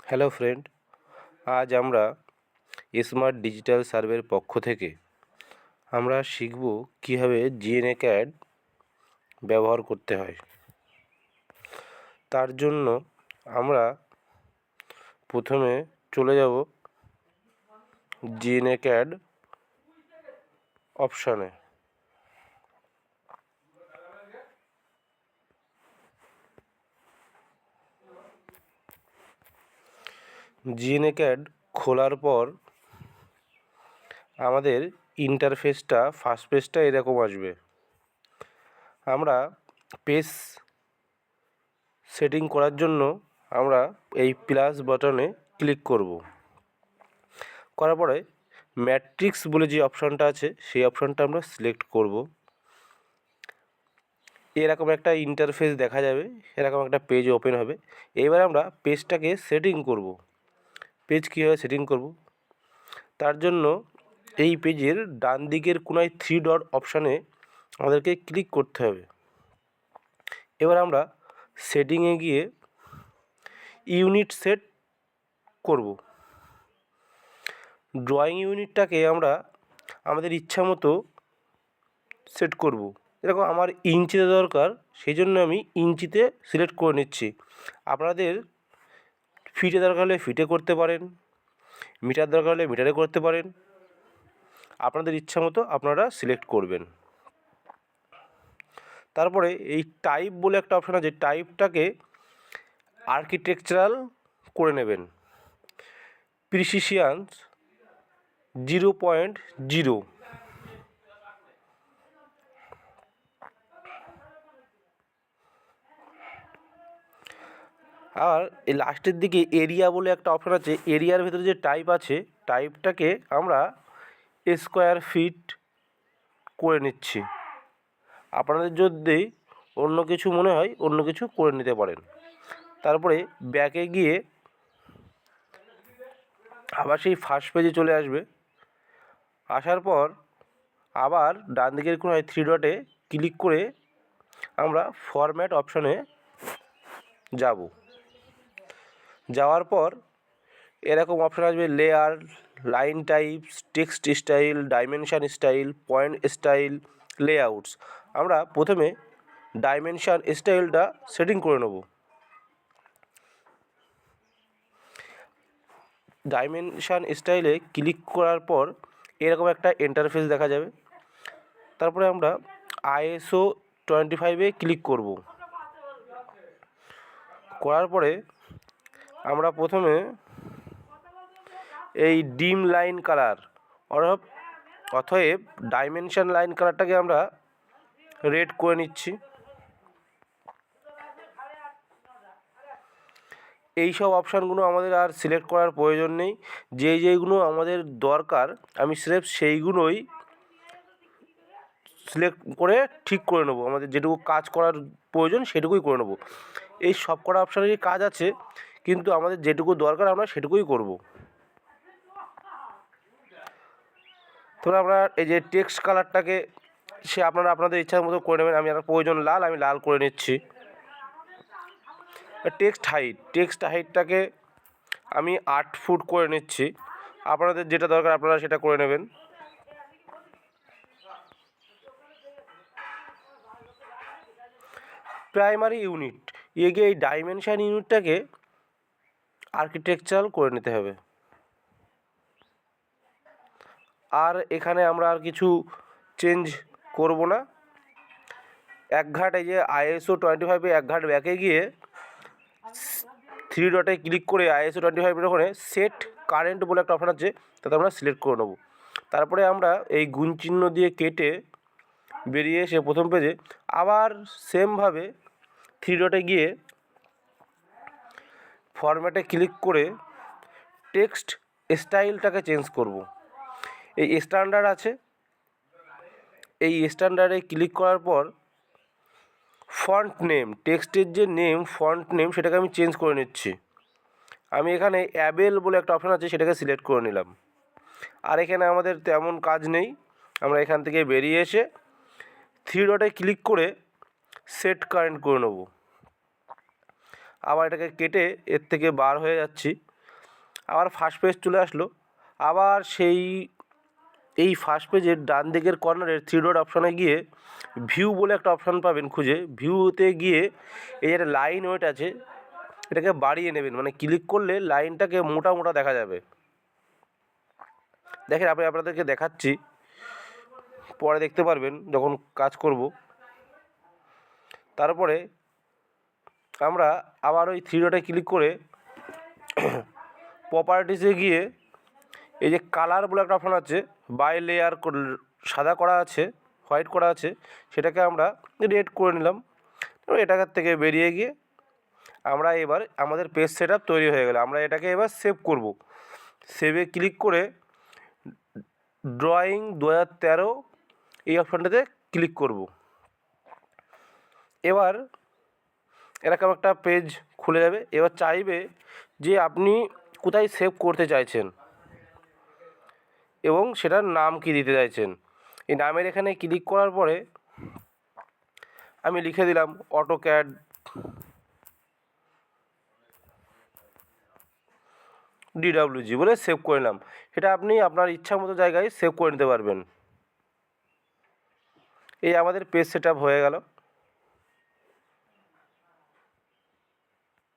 Hello friend, আজ আমরা smart digital সার্ভের পক্ষ থেকে আমরা শিখব কীভাবে জিএনএ-ক্যাড ব্যবহার করতে হয়। তার জন্য আমরা প্রথমে চলে যাব জিএনএ-ক্যাড অপশানে। জিএনএ-ক্যাড খোলার পর আমাদের ইন্টারফেসটা ফার্স্ট পেজটা এরকম আসবে। আমরা পেজ সেটিং করার জন্য আমরা এই প্লাস বাটনে ক্লিক করব। করার পরে ম্যাট্রিক্স বলে যে অপশানটা আছে সেই অপশানটা আমরা সিলেক্ট করব। এরকম একটা ইন্টারফেস দেখা যাবে, এরকম একটা পেজ ওপেন হবে। এবার আমরা পেজটাকে সেটিং করব। পেজ কীভাবে সেটিং করব, তার জন্য এই পেজের ডান দিকের কোনায় 3 ডট অপশানে আমাদেরকে ক্লিক করতে হবে। এবার আমরা সেটিংয়ে গিয়ে ইউনিট সেট করব। ড্রয়িং ইউনিটটাকে আমরা আমাদের ইচ্ছা মতো সেট করব। এরকম আমার ইঞ্চিতে দরকার, সেই জন্য আমি ইঞ্চিতে সিলেক্ট করে নিচ্ছি। আপনাদের ফিটে দরকার হলে ফিটে করতে পারেন, মিটার দরকার হলে মিটারে করতে পারেন। আপনাদের ইচ্ছা মতো আপনারা সিলেক্ট করবেন। তারপরে এই টাইপ বলে একটা অপশান আছে, টাইপটাকে আর্কিটেকচারাল করে নেবেন। প্রিসিশিয়ান 0.0। আর এই লাস্টের দিকে এরিয়া বলে একটা অপশান আছে, এরিয়ার ভেতরে যে টাইপ আছে টাইপটাকে আমরা স্কোয়ার ফিট করে নিচ্ছি। আপনাদের যদি অন্য কিছু মনে হয় অন্য কিছু করে নিতে পারেন। তারপরে ব্যাকে গিয়ে আবার সেই ফার্স্ট পেজে চলে আসবে। আসার পর আবার ডান দিকের কোনায় 3 ডটে ক্লিক করে আমরা ফরম্যাট অপশানে যাব। যাওয়ার পর এরকম অপশান আসবে layer, line types, text style, dimension style, point style, layouts. আমরা প্রথমে ডাইমেনশান স্টাইলটা সেটিং করে নেব। ডাইমেনশান স্টাইলে ক্লিক করার পর এরকম একটা ইন্টারফেস দেখা যাবে। তারপরে আমরা ISO 25-এ ক্লিক করব। করার পরে আমরা প্রথমে এই ডিম লাইন কালার অতএব ডাইমেনশান লাইন কালারটাকে আমরা রেড করে নিচ্ছি। এই সব অপশানগুলো আমাদের আর সিলেক্ট করার প্রয়োজন নেই। যেইগুলো আমাদের দরকার আমি স্রেফ সেইগুলোই সিলেক্ট করে ঠিক করে নেবো। আমাদের যেটুকু কাজ করার প্রয়োজন সেটুকুই করে নেবো। এই সব কটা অপশানেরই কাজ আছে, কিন্তু আমাদের যেটুকু দরকার আমরা সেটুকুই করব। তো আমরা এই যে টেক্সট কালারটাকে আপনারা আপনাদের ইচ্ছা মতো করে নেবেন। আমি আমার প্রয়োজন লাল, আমি লাল করে নিচ্ছি। টেক্সট হাইটটাকে আমি 8 ফুট করে নিচ্ছি। আপনাদের যেটা দরকার আপনারা সেটা করে নেবেন। প্রাইমারি ইউনিট এই ডাইমেনশান ইউনিটটাকে আর্কিটেকচারাল করে নিতে হবে। আর এখানে আমরা আর কিছু চেঞ্জ করব না। একঘাট এই যে ISO 25-এ একঘাট ব্যাকে গিয়ে 3 ডটে ক্লিক করে ISO 25-এর ওখানে সেট কারেন্ট বলে একটা অপশান আছে, তাতে আমরা সিলেক্ট করে নেব। তারপরে আমরা এই গুণ চিহ্ন দিয়ে কেটে বেরিয়ে এসে প্রথম পেজে আবার সেমভাবে 3 ডটে গিয়ে ফরম্যাটে ক্লিক করে টেক্সট স্টাইলটাকে চেঞ্জ করব। এই স্ট্যান্ডার্ড আছে, এই স্ট্যান্ডার্ডে ক্লিক করার পর ফন্ট নেম, টেক্সটের যে নেম ফন্ট নেম সেটাকে আমি চেঞ্জ করে নিচ্ছি। আমি এখানে অ্যাবেল বলে একটা অপশান আছে সেটাকে সিলেক্ট করে নিলাম। আর এখানে আমাদের তেমন কাজ নেই। আমরা এখান থেকে বেরিয়ে এসে 3 ডটে ক্লিক করে সেট কারেন্ট করে নেব। আবার এটাকে কেটে এর থেকে বার হয়ে যাচ্ছি। আবার ফার্স্ট পেজ চলে আসলো। আবার এই ফার্স্ট পেজের ডান দিকের কর্নারের থ্রি ডট অপশানে গিয়ে ভিউ বলে একটা অপশান পাবেন খুঁজে, ভিউতে গিয়ে এই একটা লাইন ওয়েট আছে, এটাকে বাড়িয়ে নেবেন, মানে ক্লিক করলে লাইনটাকে মোটা মোটা দেখা যাবে। দেখেন আমি আপনাদেরকে দেখাচ্ছি, পরে দেখতে পারবেন যখন কাজ করব। তারপরে আমরা আবার ওই থ্রি ডটে ক্লিক করে প্রপার্টিসে গিয়ে এই যে কালার বলে একটা অপশান আছে, বাই লেয়ার সাদা করা আছে, হোয়াইট করা আছে, সেটাকে আমরা রেড করে নিলাম। এটাকার থেকে বেরিয়ে গিয়ে আমরা এবার আমাদের পেজ সেট আপ তৈরি হয়ে গেল। আমরা এটাকে এবার সেভ করব। সেভে ক্লিক করে ড্রয়িং 2013 এই অপশানটাতে ক্লিক করব। এবার এরকম একটা পেজ খুলে যাবে। এবার চাইবে যে আপনি কোথায় সেভ করতে চাইছেন এবং সেটার নাম কি দিতে চাইছেন। এই নামের এখানে ক্লিক করার পরে আমি লিখে দিলাম অটোক্যাড DWG বলে সেভ করে নিলাম। এটা আপনি আপনার ইচ্ছা মতো জায়গায় সেভ করে নিতে পারবেন। এই আমাদের পেজ সেট আপ হয়ে গেল।